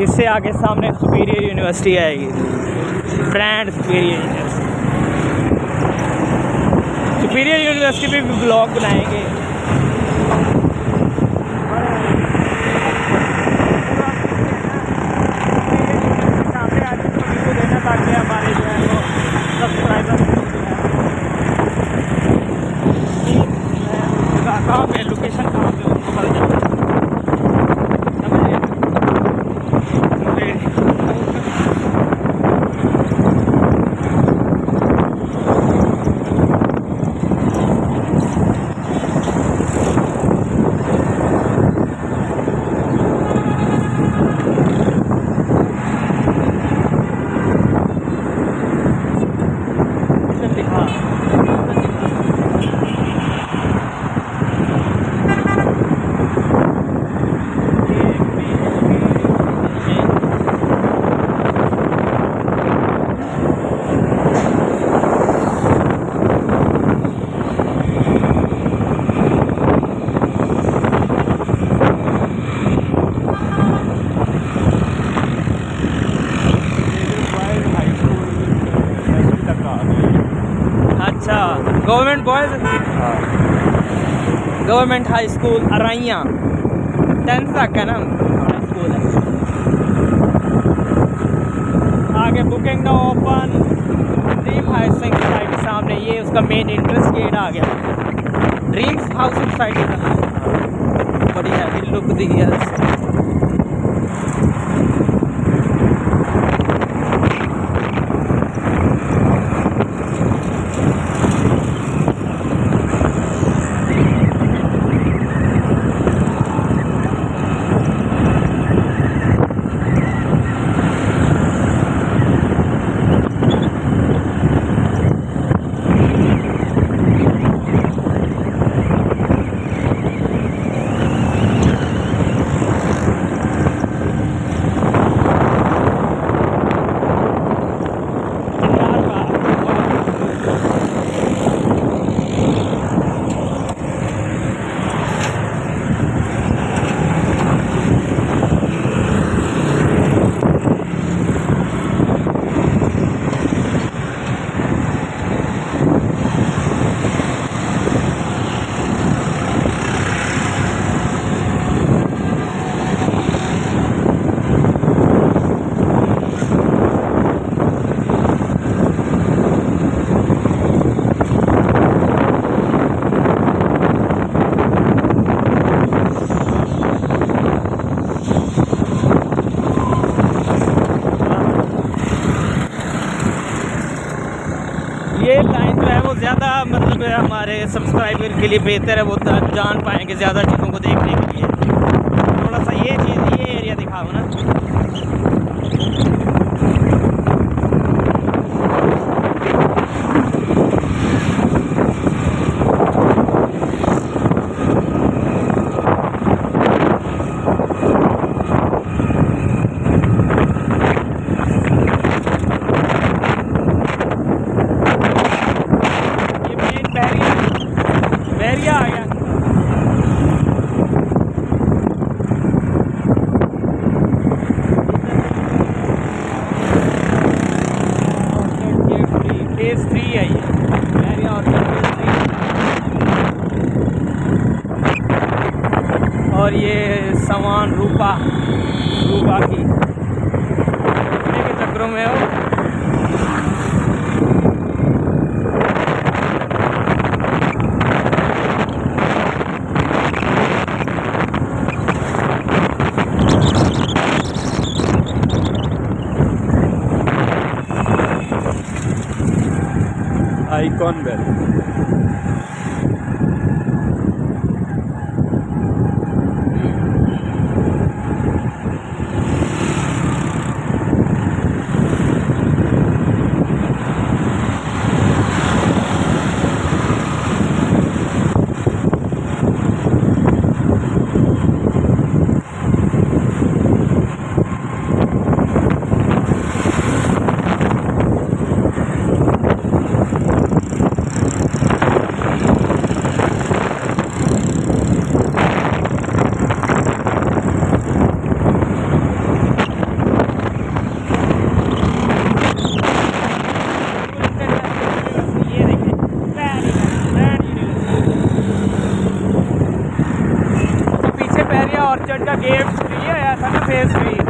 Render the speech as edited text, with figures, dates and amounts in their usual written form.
इससे आगे सामने सुपीरियर यूनिवर्सिटी आएगी, brand superior university. Superior university पे भी ब्लॉग बनाएंगे। सामने आगे तो देना ताकि हमारे जो है वो सब्सक्राइबर कहाँ पे लोकेशन कहाँ पे उनको पता चल जाए। Government boys government high school Araiyan 10th तक है ना हाई स्कूल है। आगे बुकिंग ना ओपन ड्रीम हाउसिंग सोसाइटी सामने, ये उसका मेन एंट्रेंस गेट आ गया। ड्रीम्स हाउसिंग सोसाइटी का बड़ी हैवी लुक दी है। ये लाइन जो है वो ज़्यादा मतलब हमारे सब्सक्राइबर के लिए बेहतर है, वो जान पाएंगे ज़्यादा चीज़ों को देखने के लिए। थोड़ा सा ये चीज़ ये एरिया दिखाओ ना। बैरिया आ गया। फेज 3 है ये बैरिया और और ये सामान रूपा की के चक्रों में हो। आइकॉन बेल इनका गेट फ्री आया था ना, फेज फ्री,